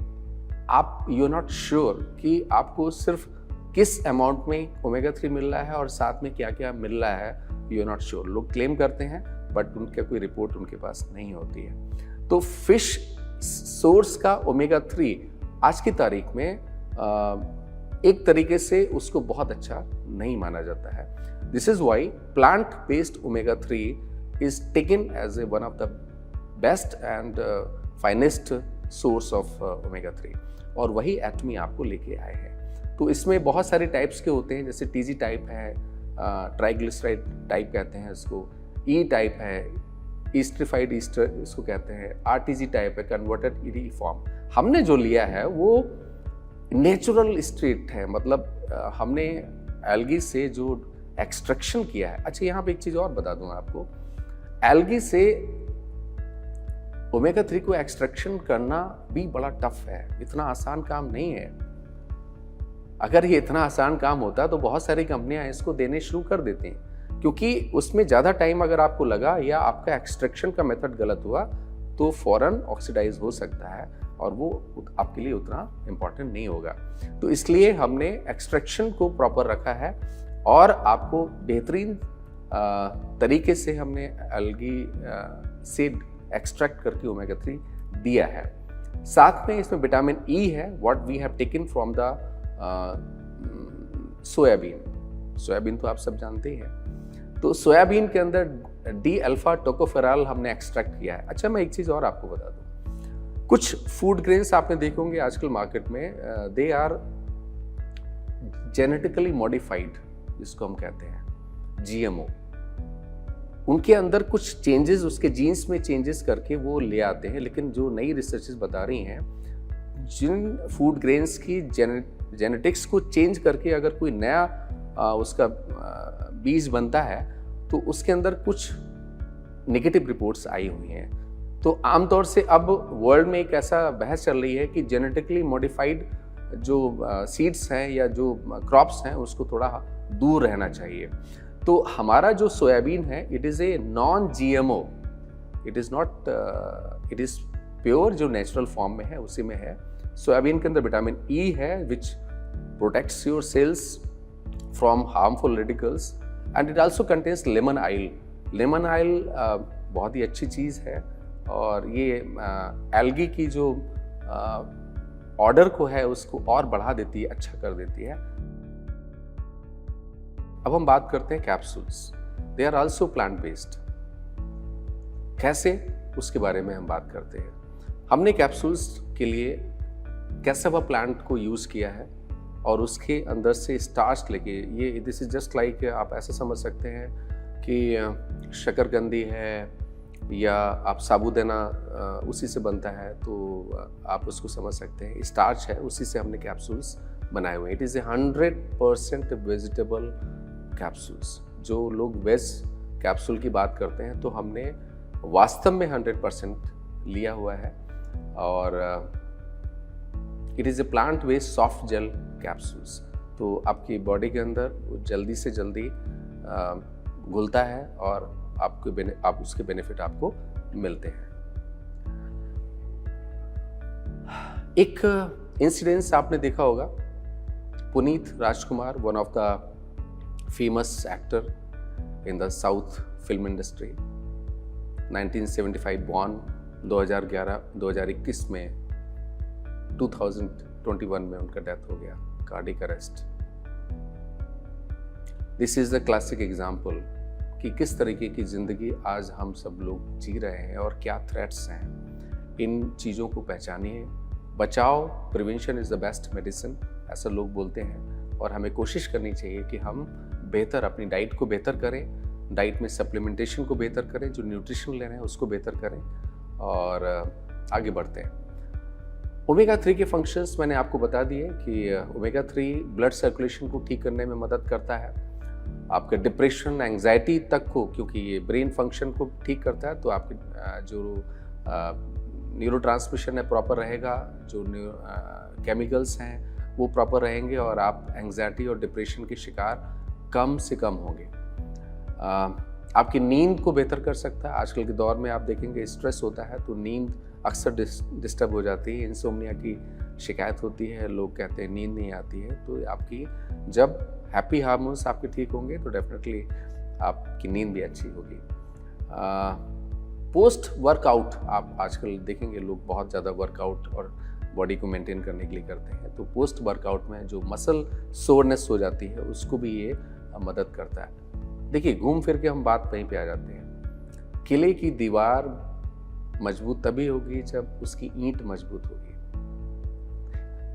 आप यू आर नॉट श्योर कि आपको सिर्फ किस अमाउंट में ओमेगा 3 मिल रहा है और साथ में क्या क्या मिल रहा है, यू आर नॉट श्योर। लोग क्लेम करते हैं बट उनका कोई रिपोर्ट उनके पास नहीं होती है। तो फिश सोर्स का ओमेगा 3 आज की तारीख में एक तरीके से उसको बहुत अच्छा नहीं माना जाता है। This is why plant based omega 3 is taken as a one of the best and finest source of omega 3, और वही एटमी आपको लेके आए हैं। तो इसमें बहुत सारे टाइप्स के होते हैं, जैसे TG टाइप है, ट्राइग्लिसराइड टाइप कहते हैं इसको, E टाइप है, ईस्ट्रिफाइड ईस्टर इसको कहते हैं, RTG टाइप है, कन्वर्टेड ED फॉर्म। हमने जो लिया है वो नेचुरल स्ट्रेट है, मतलब हमने एल्गी से जो एक्सट्रैक्शन किया है। अच्छा, यहाँ पे एक चीज़ और बता दूँ आपको, एल्गी से ओमेगा 3 को एक्सट्रैक्शन करना भी बड़ा टफ है, इतना आसान काम नहीं है। अगर ये इतना आसान काम होता तो बहुत सारी कंपनियां इसको देने शुरू कर देती हैं, क्योंकि उसमें ज़्यादा टाइम अगर आपको लगा या आपका एक्सट्रैक्शन का मेथड गलत हुआ तो फौरन ऑक्सीडाइज हो सकता है और वो आपके लिए उतना इम्पॉर्टेंट नहीं होगा। तो इसलिए हमने एक्सट्रैक्शन को प्रॉपर रखा है और आपको बेहतरीन तरीके से हमने एल्गी से एक्सट्रैक्ट करके ओमेगा 3 दिया है। साथ में इसमें विटामिन E है, what we have taken from the soybean. Soybean तो आप सब जानते ही हैं। तो सोयाबीन के अंदर D-अल्फा टोकोफेरॉल हमने एक्सट्रैक्ट किया है। अच्छा, मैं एक चीज़ और आपको बता दूं, कुछ फूड ग्रेन्स आपने देखे होंगे आजकल मार्केट में, दे आर जेनेटिकली मॉडिफाइड, जिसको हम कहते हैं। GMO, उनके अंदर कुछ चेंजेस, उसके जीन्स में चेंजेस करके वो ले आते हैं। लेकिन जो नई रिसर्चेस बता रही हैं, जिन फूड ग्रेन्स की जेनेटिक्स को चेंज करके अगर कोई नया उसका बीज बनता है तो उसके अंदर कुछ नेगेटिव रिपोर्ट्स आई हुई हैं। तो आमतौर से अब वर्ल्ड में एक ऐसा बहस चल रही है कि जेनेटिकली मॉडिफाइड जो सीड्स हैं या जो क्रॉप्स हैं उसको थोड़ा दूर रहना चाहिए। तो हमारा जो सोयाबीन है, it is a non GMO, it is not, it is pure, जो नेचुरल फॉर्म में है उसी में है। सोयाबीन के अंदर विटामिन E है which protects your cells from harmful radicals, and it also contains lemon oil. Lemon oil बहुत ही अच्छी चीज़ है और ये एल्गी की जो ऑर्डर को है उसको और बढ़ा देती है, अच्छा कर देती है। अब हम बात करते हैं capsules. They are also plant based. कैसे, उसके बारे में हम बात करते हैं। हमने कैप्सूल्स के लिए कैसेवा प्लांट को यूज़ किया है और उसके अंदर से स्टार्च लेके, ये दिस इज जस्ट लाइक, आप ऐसा समझ सकते हैं कि शकरकंदी है या आप साबूदाना उसी से बनता है, तो आप उसको समझ सकते हैं। स्टार्च है, उसी से हमने कैप्सूल्स बनाए हुए हैं। It is 100% vegetable capsules. जो लोग वेज कैप्सूल की बात करते हैं तो हमने वास्तव में 100% लिया हुआ है। और it is a plant based soft gel capsules. तो आपकी बॉडी के अंदर वो जल्दी से जल्दी घुलता है और आप उसके बेनिफिट आपको मिलते हैं। एक इंसिडेंस आपने देखा होगा, Puneeth Rajkumar, one of the famous actor in the south film industry, 1975 born, 2021 में 2021 में उनका डेथ हो गया, cardiac arrest. This is the classic example कि किस तरीके की ज़िंदगी आज हम सब लोग जी रहे हैं और क्या थ्रेट्स हैं। इन चीज़ों को पहचानिए। बचाओ, prevention is the best medicine, ऐसा लोग बोलते हैं। और हमें कोशिश करनी चाहिए कि हम बेहतर अपनी डाइट को बेहतर करें, डाइट में सप्लीमेंटेशन को बेहतर करें, जो न्यूट्रिशन ले रहे हैं उसको बेहतर करें और आगे बढ़ते हैं। ओमेगा 3 के फंक्शंस मैंने आपको बता दिए कि ओमेगा 3 ब्लड सर्कुलेशन को ठीक करने में मदद करता है, आपके डिप्रेशन, एंग्जाइटी तक को, क्योंकि ये ब्रेन फंक्शन को ठीक करता है, तो आपके जो न्यूरो ट्रांसमिशन है प्रॉपर रहेगा, जो केमिकल्स हैं वो प्रॉपर रहेंगे और आप एंग्जाइटी और डिप्रेशन के शिकार कम से कम होंगे। आपकी नींद को बेहतर कर सकता है। आजकल के दौर में आप देखेंगे स्ट्रेस होता है तो नींद अक्सर डिस्टर्ब हो जाती है, इंसोम्निया की शिकायत होती है, लोग कहते हैं नींद नहीं आती है। तो आपकी जब हैप्पी हार्मोन्स आपके ठीक होंगे तो डेफिनेटली आपकी नींद भी अच्छी होगी। पोस्ट वर्कआउट, आप आजकल देखेंगे लोग बहुत ज़्यादा वर्कआउट और बॉडी को मेंटेन करने के लिए करते हैं, तो पोस्ट वर्कआउट में जो मसल सोरनेस हो जाती है उसको भी ये मदद करता है। देखिए, घूम फिर के हम बात वहीं पे आ जाते हैं। किले की दीवार मजबूत तभी होगी जब उसकी ईंट मजबूत होगी।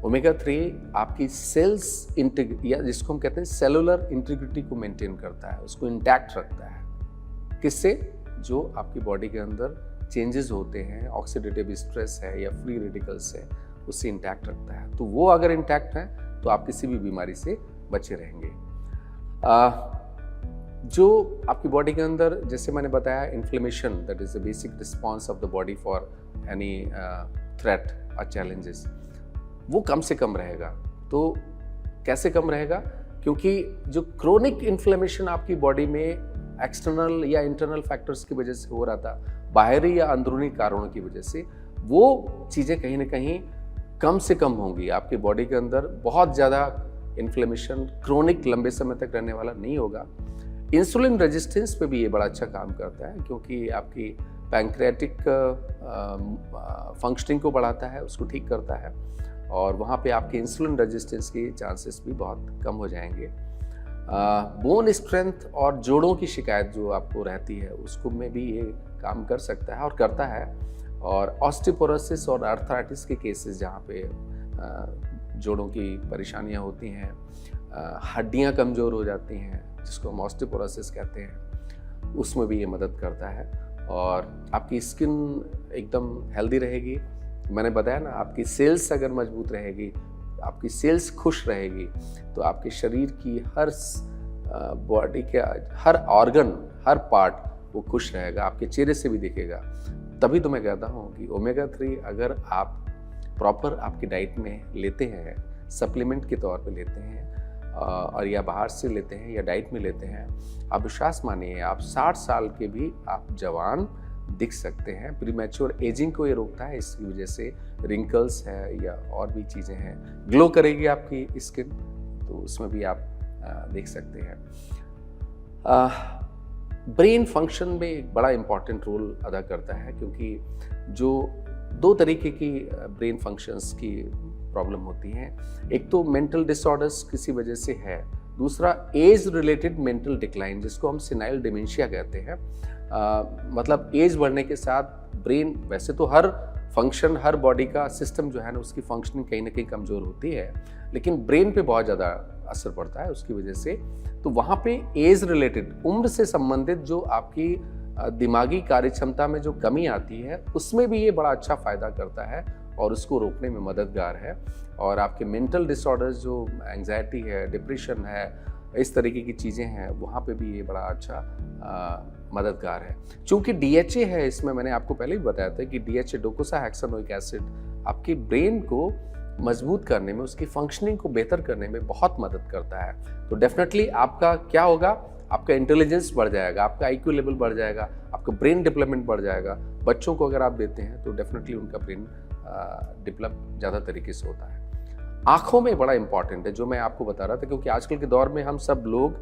ओमेगा 3 आपकी सेल्स या जिसको हम कहते हैं सेलुलर इंटीग्रिटी को मेंटेन करता है, उसको इंटैक्ट रखता है। किससे? जो आपकी बॉडी के अंदर चेंजेस होते हैं, ऑक्सीडेटिव स्ट्रेस है या फ्री रेडिकल्स है, उससे इंटैक्ट रखता है। तो वो अगर इंटैक्ट है तो आप किसी भी बीमारी से बचे रहेंगे। जो आपकी बॉडी के अंदर, जैसे मैंने बताया, inflammation, that is the basic response of the body for any threat और चैलेंजेस, वो कम से कम रहेगा। तो कैसे कम रहेगा? क्योंकि जो क्रोनिक इन्फ्लेमेशन आपकी बॉडी में एक्सटर्नल या इंटरनल फैक्टर्स की वजह से हो रहा था, बाहरी या अंदरूनी कारणों की वजह से, वो चीज़ें कहीं ना कहीं कम से कम होंगी। आपकी बॉडी के अंदर बहुत ज़्यादा इन्फ्लेमेशन क्रोनिक लंबे समय तक रहने वाला नहीं होगा। इंसुलिन रेजिस्टेंस पे भी ये बड़ा अच्छा काम करता है, क्योंकि आपकी पैंक्रियाटिक फंक्शनिंग को बढ़ाता है, उसको ठीक करता है, और वहाँ पे आपके इंसुलिन रेजिस्टेंस के चांसेस भी बहुत कम हो जाएंगे। बोन स्ट्रेंथ और जोड़ों की शिकायत जो आपको रहती है उसको में भी ये काम कर सकता है और करता है। और ऑस्टियोपोरोसिस और आर्थराइटिस के केसेस जहाँ पे जोड़ों की परेशानियाँ होती हैं, हड्डियाँ कमज़ोर हो जाती हैं, जिसको हम ऑस्टियोपोरोसिस कहते हैं, उसमें भी ये मदद करता है। और आपकी स्किन एकदम हेल्दी रहेगी। मैंने बताया ना, आपकी सेल्स अगर मजबूत रहेगी, आपकी सेल्स खुश रहेगी, तो आपके शरीर की हर बॉडी के हर ऑर्गन, हर पार्ट वो खुश रहेगा, आपके चेहरे से भी दिखेगा। तभी तो मैं कहता हूँ कि ओमेगा 3 अगर आप प्रॉपर आपकी डाइट में लेते हैं, सप्लीमेंट के तौर पे लेते हैं, और या बाहर से लेते हैं या डाइट में लेते हैं, आप विश्वास मानिए आप 60 साल के भी आप जवान दिख सकते हैं। प्रीमैच्योर एजिंग को ये रोकता है, इसकी वजह से रिंकल्स है या और भी चीज़ें हैं, ग्लो करेगी आपकी स्किन, तो उसमें भी आप देख सकते हैं। ब्रेन फंक्शन में एक बड़ा इम्पॉर्टेंट रोल अदा करता है, क्योंकि जो 2 तरीके की ब्रेन फंक्शंस की प्रॉब्लम होती हैं। एक तो मेंटल डिसऑर्डर्स किसी वजह से है, दूसरा एज रिलेटेड मेंटल डिक्लाइन, जिसको हम सेनाइल डिमेंशिया कहते हैं। मतलब एज बढ़ने के साथ ब्रेन, वैसे तो हर फंक्शन, हर बॉडी का सिस्टम जो है ना, उसकी फंक्शनिंग कहीं ना कहीं कमज़ोर होती है, लेकिन ब्रेन पे बहुत ज़्यादा असर पड़ता है उसकी वजह से। तो वहाँ पे एज रिलेटेड, उम्र से संबंधित जो आपकी दिमागी कार्यक्षमता में जो कमी आती है, उसमें भी ये बड़ा अच्छा फ़ायदा करता है और उसको रोकने में मददगार है। और आपके मेंटल डिसऑर्डर्स, जो एंग्जाइटी है, डिप्रेशन है, इस तरीके की चीज़ें हैं, वहाँ पे भी ये बड़ा अच्छा मददगार है। चूँकि DHA है इसमें, मैंने आपको पहले भी बताया था कि DHA, डोकोसाहेक्सानोइक एसिड, आपकी ब्रेन को मजबूत करने में, उसकी फंक्शनिंग को बेहतर करने में बहुत मदद करता है। तो डेफिनेटली आपका क्या होगा, आपका इंटेलिजेंस बढ़ जाएगा, आपका IQ लेवल बढ़ जाएगा, आपका ब्रेन डेवलपमेंट बढ़ जाएगा। बच्चों को अगर आप देते हैं तो डेफिनेटली उनका ब्रेन डेवलप ज़्यादा तरीके से होता है। आँखों में बड़ा इंपॉर्टेंट है, जो मैं आपको बता रहा था, क्योंकि आजकल के दौर में हम सब लोग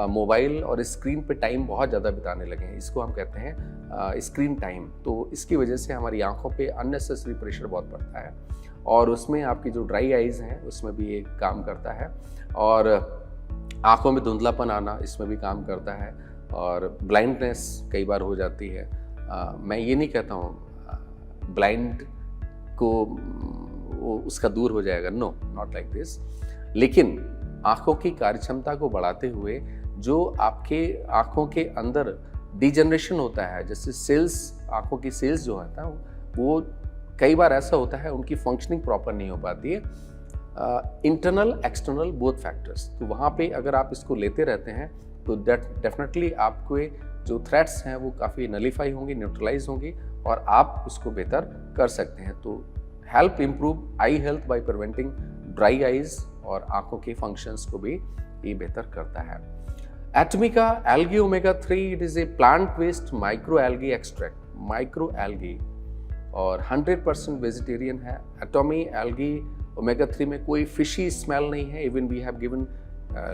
मोबाइल और स्क्रीन पे टाइम बहुत ज़्यादा बिताने लगे हैं। इसको हम कहते हैं स्क्रीन टाइम। तो इसकी वजह से हमारी आँखों पे अननेसेसरी प्रेशर बहुत पड़ता है, और उसमें आपकी जो ड्राई आइज़ हैं उसमें भी ये काम करता है, और आँखों में धुंधलापन आना इसमें भी काम करता है, और ब्लाइंडनेस कई बार हो जाती है। मैं ये नहीं कहता हूँ ब्लाइंड को उसका दूर हो जाएगा, नो, नॉट लाइक दिस। लेकिन आँखों की कार्यक्षमता को बढ़ाते हुए जो आपके आँखों के अंदर डिजनरेशन होता है, जैसे सेल्स, आँखों की सेल्स जो होता है वो कई बार ऐसा होता है उनकी फंक्शनिंग प्रॉपर नहीं हो पाती है, इंटरनल एक्सटर्नल बोथ फैक्टर्स। तो वहाँ पे अगर आप इसको लेते रहते हैं तो डेफिनेटली आपके जो थ्रेट्स हैं वो काफ़ी नलीफाई होंगी, न्यूट्रलाइज होंगी, और आप उसको बेहतर कर सकते हैं। तो help improve I health by preventing dry eyes, और आँखों के फंक्शंस को भी ये बेहतर करता है। एटमिका algae omega 3, it is a plant based micro algae extract, micro algae, और 100% वेजिटेरियन है। एटॉमी एल्गी ओमेगा 3 में कोई फिशी स्मेल नहीं है। Even we have given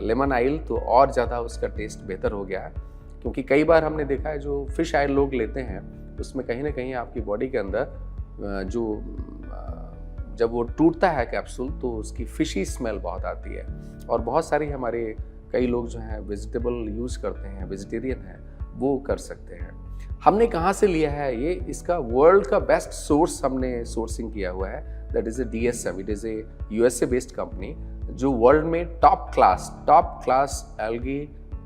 lemon oil, तो और ज़्यादा उसका टेस्ट बेहतर हो गया है, क्योंकि कई बार हमने देखा है जो फिश ऑयल लोग लेते हैं उसमें कहीं ना कहीं आपकी बॉडी के अंदर जो जब वो टूटता है कैप्सूल, तो उसकी फिशी स्मेल बहुत आती है। और बहुत सारी हमारे कई लोग जो हैं वेजिटेबल यूज़ करते हैं, वेजिटेरियन हैं, वो कर सकते हैं। हमने कहाँ से लिया है ये, इसका वर्ल्ड का बेस्ट सोर्स हमने सोर्सिंग किया हुआ है, that is A DSM, it is A USA based company, जो वर्ल्ड में टॉप क्लास एल्गी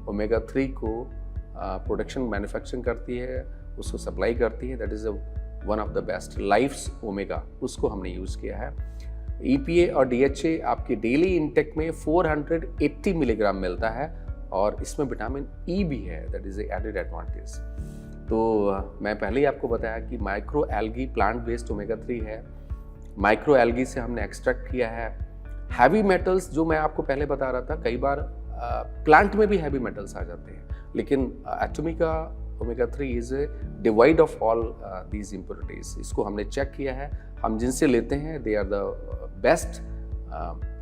ओमेगा 3 को प्रोडक्शन मैन्युफैक्चरिंग करती है, उसको सप्लाई करती है। That is one of the best, life's omega, उसको हमने यूज़ किया है। EPA और DHA आपके डेली इंटेक में 480 मिलीग्राम मिलता है, और इसमें विटामिन E भी है, that is a added advantage. तो मैं पहले ही आपको बताया कि micro algae plant based omega 3 है। माइक्रो एल्गी से हमने एक्सट्रैक्ट किया है हैवी मेटल्स, जो मैं आपको पहले बता रहा था, कई बार प्लांट में भी हैवी मेटल्स आ जाते हैं, लेकिन एटॉमिका omega 3 is devoid of all these impurities. इसको हमने चेक किया है, हम जिनसे लेते हैं they are the best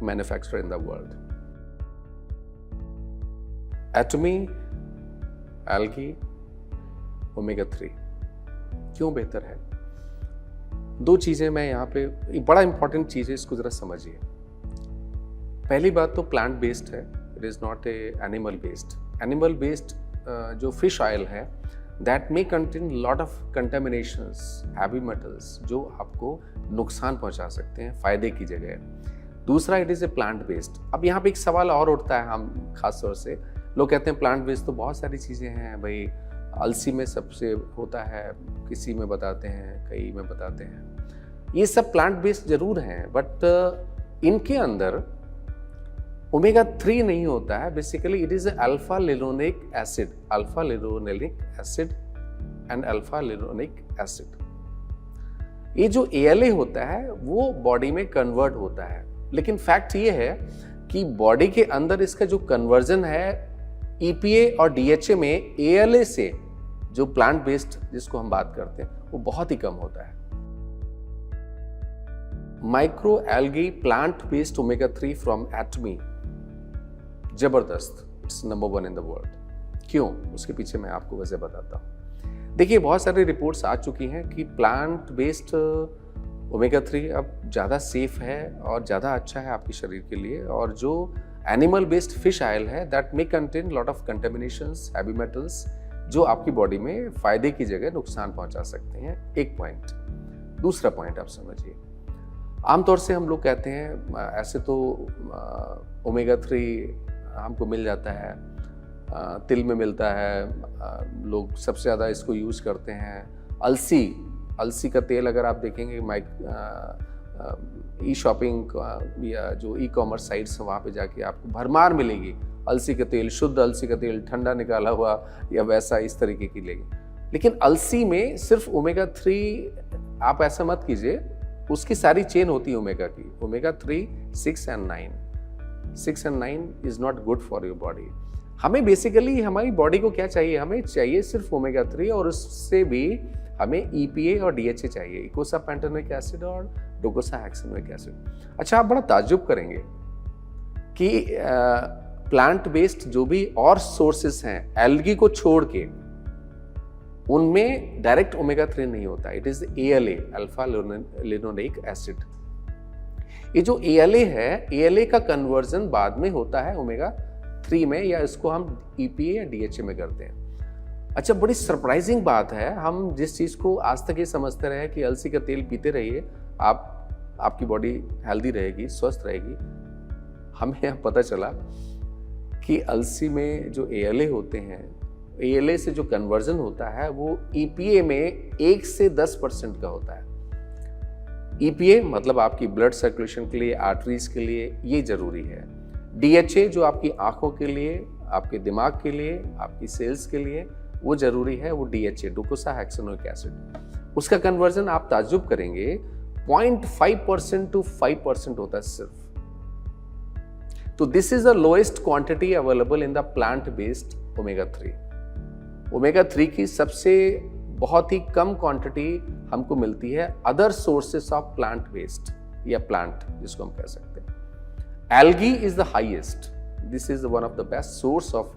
manufacturer in the world. Atomy algae omega 3 क्यों बेहतर है? 2 चीज़ें मैं यहाँ पे, बड़ा इंपॉर्टेंट चीज़ है, इसको ज़रा समझिए। पहली बात तो प्लांट बेस्ड है, it is not a animal based. Animal based जो फिश ऑयल है, that may contain lot of contaminations, heavy metals, जो आपको नुकसान पहुँचा सकते हैं फ़ायदे की जगह। दूसरा, it is a plant based. अब यहाँ पे एक सवाल और उठता है हम खास तौर से लोग कहते हैं प्लांट बेस्ड तो बहुत सारी चीज़ें हैं भाई, अलसी में सबसे होता है, किसी में बताते हैं, कई में बताते हैं। ये सब प्लांट बेस्ड जरूर हैं, बट इनके अंदर ओमेगा 3 नहीं होता है। Basically it is alpha linolenic acid, alpha linolenic acid and alpha linolenic acid. ये जो ALA होता है वो बॉडी में कन्वर्ट होता है, लेकिन फैक्ट ये है कि बॉडी के अंदर इसका जो कन्वर्जन है EPA और DHA में ALA से, जो प्लांट बेस्ड जिसको हम बात करते हैं, वो बहुत ही कम होता है। Micro algae plant based omega 3 from Atomy, जबरदस्त, it's number 1 in the world. क्यों? उसके पीछे मैं आपको वजह बताता हूं। देखिए, बहुत सारी रिपोर्ट्स आ चुकी हैं कि प्लांट बेस्ड ओमेगा 3 अब ज़्यादा सेफ है और ज़्यादा अच्छा है आपके शरीर के लिए, और जो एनिमल बेस्ड फिश ऑयल है that may contain lot of contaminations, heavy metals, जो आपकी बॉडी में फायदे की जगह नुकसान पहुंचा सकते हैं। एक पॉइंट। दूसरा पॉइंट आप समझिए, आमतौर से हम लोग कहते हैं ऐसे तो ओमेगा 3 हमको मिल जाता है, तिल में मिलता है, लोग सबसे ज़्यादा इसको यूज़ करते हैं। अलसी का तेल अगर आप देखेंगे ई शॉपिंग या जो ई-कॉमर्स साइट्स हैं वहाँ पे जाके आपको भरमार मिलेगी अलसी का तेल, शुद्ध अलसी का तेल, ठंडा निकाला हुआ या वैसा इस तरीके की लेंगे। लेकिन अलसी में सिर्फ ओमेगा 3 आप ऐसा मत कीजिए, उसकी सारी चेन होती है ओमेगा की, omega 3, 6 and 9। 6 and 9 is not good for your body. हमें बेसिकली हमारी बॉडी को क्या चाहिए? हमें चाहिए सिर्फ ओमेगा 3, और उससे भी हमें EPA और DHA चाहिए, इकोसा पैंटोनिक एसिड और डोकोसाहेक्सेनोइक एसिड। अच्छा, आप बड़ा ताज्जुब करेंगे कि प्लांट बेस्ड जो भी और सोर्सेस हैं एल्गी को छोड़ के, उनमें डायरेक्ट ओमेगा 3 नहीं होता। It is ALA, alpha linolenic acid. ये जो ALA है, ALA का कन्वर्जन बाद में होता है ओमेगा 3 में, या इसको हम EPA या DHA में करते हैं। अच्छा, बड़ी सरप्राइजिंग बात है, हम जिस चीज़ को आज तक ये समझते रहे कि अलसी का तेल पीते रहिए, आपकी बॉडी हेल्दी रहेगी, स्वस्थ रहेगी, हमें यहाँ पता चला कि अलसी में जो ALA होते हैं, ALA से जो कन्वर्जन होता है वो EPA में 1 से 10% का होता है। EPA मतलब आपकी ब्लड सर्कुलेशन के लिए, आर्टरीज के लिए ये जरूरी है। DHA जो आपकी आंखों के लिए, आपके दिमाग के लिए, आपकी सेल्स के लिए वो जरूरी है, वो DHA, डोकोसाहेक्सेनोइक एसिड। उसका कन्वर्जन आप ताज्जुब करेंगे 0.5% to 5% होता है सिर्फ। तो this is the lowest quantity available in the plant based omega 3। Omega 3 की सबसे बहुत ही कम क्वांटिटी हमको मिलती है other sources of plant based, या प्लांट जिसको हम कह सकते हैं। Algae is the highest, this is one of the best source of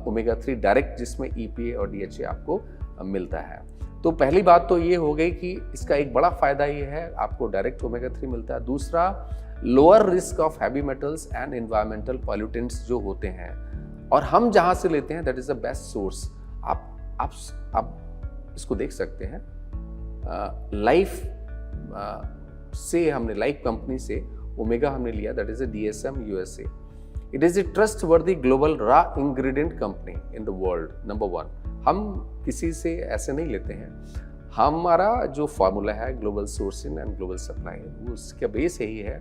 omega 3 direct, जिसमें EPA और DHA आपको मिलता है। तो पहली बात तो ये हो गई कि इसका एक बड़ा फायदा ये है, आपको डायरेक्ट ओमेगा 3 मिलता है। दूसरा, lower risk of heavy metals and environmental pollutants जो होते हैं, और हम जहां से लेते हैं that is the best source. आप इसको देख सकते हैं, लाइफ से हमने, लाइफ कंपनी से ओमेगा हमने लिया, that is a DSM USA। It is a trustworthy global raw ingredient company in the world, number 1। हम किसी से ऐसे नहीं लेते हैं, हमारा जो फॉर्मूला है global sourcing and global supply, वो उसका बेस यही है,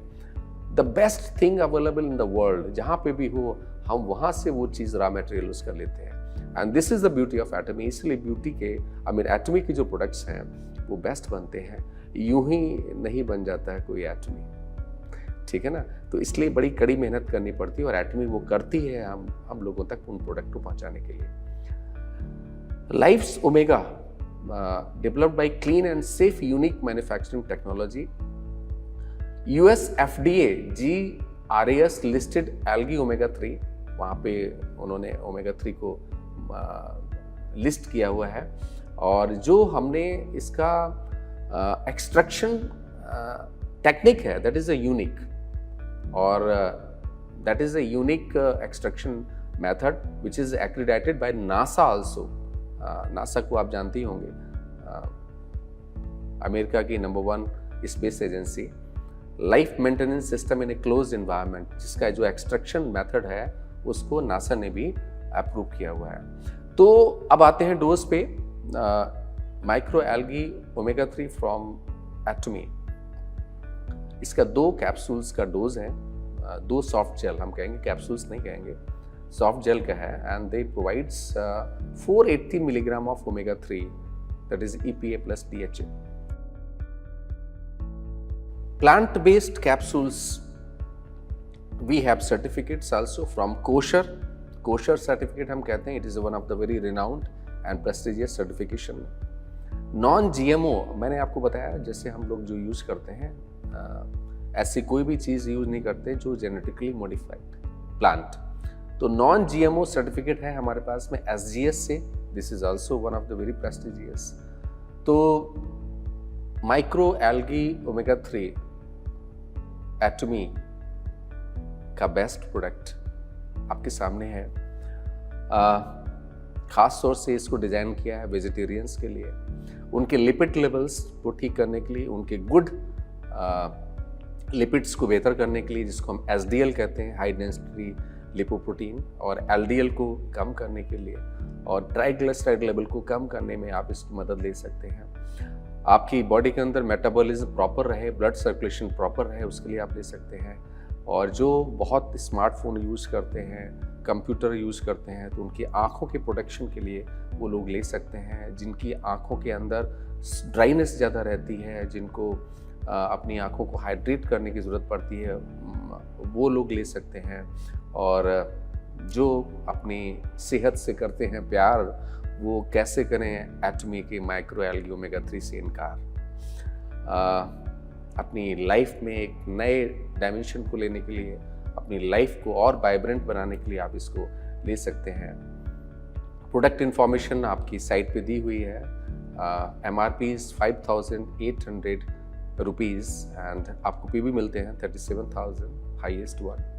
the best thing available in the world, जहाँ पे भी हो हम वहाँ से वो चीज़ रॉ मटेरियल उसका लेते हैं। And this is the beauty of Atomy. इसलिए ब्यूटी के एटमी के जो प्रोडक्ट्स हैं वो बेस्ट बनते हैं, यूं ही नहीं बन जाता है कोई एटमी, ठीक है ना। तो इसलिए बड़ी कड़ी मेहनत करनी पड़ती है, और एटमी वो करती है हम लोगों तक उन प्रोडक्ट को पहुंचाने के लिए। Life's omega developed by clean and safe unique manufacturing technology, US FDA GRAS listed algae omega 3, वहाँ पे उन्होंने ओमेगा 3 को लिस्ट किया हुआ है। और जो हमने इसका एक्सट्रैक्शन टेक्निक है दैट इज अ यूनिक, और that is a unique extraction method which is accredited by NASA also. NASA को आप जानते ही होंगे, अमेरिका की number 1 space agency. Life maintenance system in a closed environment, जिसका जो एक्सट्रैक्शन मेथड है उसको नासा ने भी अप्रूव किया हुआ है। तो अब आते हैं डोज पे। माइक्रो एल्गी ओमेगा 3 फ्रॉम एटमी, इसका 2 कैप्सूल्स का डोज है, 2 सॉफ्ट जेल हम कहेंगे, कैप्सूल्स नहीं कहेंगे, सॉफ्ट जेल का है। And they provides 480 milligram of omega 3, that is EPA plus DHA। Plant based capsules, we have certificates also from kosher certificate हम कहते हैं, it is one of the very renowned and prestigious certification। Non GMO मैंने आपको बताया, जैसे हम लोग जो यूज करते हैं ऐसी कोई भी चीज यूज नहीं करते जो जेनेटिकली मॉडिफाइड प्लांट। तो नॉन GMO सर्टिफिकेट है हमारे पास में SGS से, this is also one of the very prestigious. तो माइक्रो एल्गी ओमेगा 3 एटमी का बेस्ट प्रोडक्ट आपके सामने है। खास तौर से इसको डिजाइन किया है वेजिटेरियंस के लिए, उनके लिपिड लेवल्स को ठीक करने के लिए, उनके गुड लिपिड्स को बेहतर करने के लिए, जिसको हम SDL कहते हैं, हाई डेंसिटी लिपोप्रोटीन, और LDL को कम करने के लिए, और ट्राइग्लिसराइड लेवल को कम करने में आप इसकी मदद ले सकते हैं। आपकी बॉडी के अंदर मेटाबॉलिज्म प्रॉपर रहे, ब्लड सर्कुलेशन प्रॉपर रहे, उसके लिए आप ले सकते हैं। और जो बहुत स्मार्टफोन यूज़ करते हैं, कंप्यूटर यूज़ करते हैं, तो उनकी आँखों के प्रोटेक्शन के लिए वो लोग ले सकते हैं। जिनकी आँखों के अंदर ड्राइनेस ज़्यादा रहती है, जिनको अपनी आँखों को हाइड्रेट करने की ज़रूरत पड़ती है, वो लोग ले सकते हैं। और जो अपनी सेहत से करते हैं प्यार, वो कैसे करें एटमी के माइक्रो एल्गी ओमेगा 3 से इनकार। अपनी लाइफ में एक नए डायमेंशन को लेने के लिए, अपनी लाइफ को और वाइब्रेंट बनाने के लिए आप इसको ले सकते हैं। प्रोडक्ट इन्फॉर्मेशन आपकी साइट पे दी हुई है। MRP 5,800 रुपीज़ एंड आपको PB मिलते हैं 37,000, हाईएस्ट वन।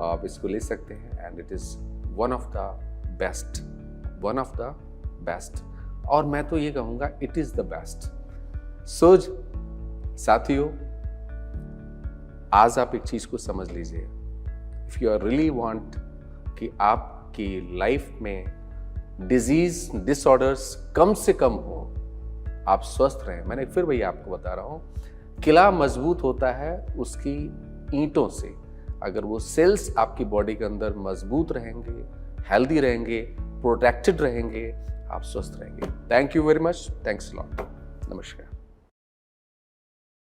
आप इसको ले सकते हैं and it is one of the best. और मैं तो ये कहूँगा it is the best. So साथियों, आज आप एक चीज़ को समझ लीजिए, if you are really want कि आपकी लाइफ में डिजीज डिसऑर्डर्स कम से कम हो, आप स्वस्थ रहें। मैंने फिर वही आपको बता रहा हूँ, किला मजबूत होता है उसकी ईंटों से। अगर वो सेल्स आपकी बॉडी के अंदर मजबूत रहेंगे, हेल्दी रहेंगे, प्रोटेक्टेड रहेंगे, आप स्वस्थ रहेंगे। Thank you very much, thanks lot, नमस्कार।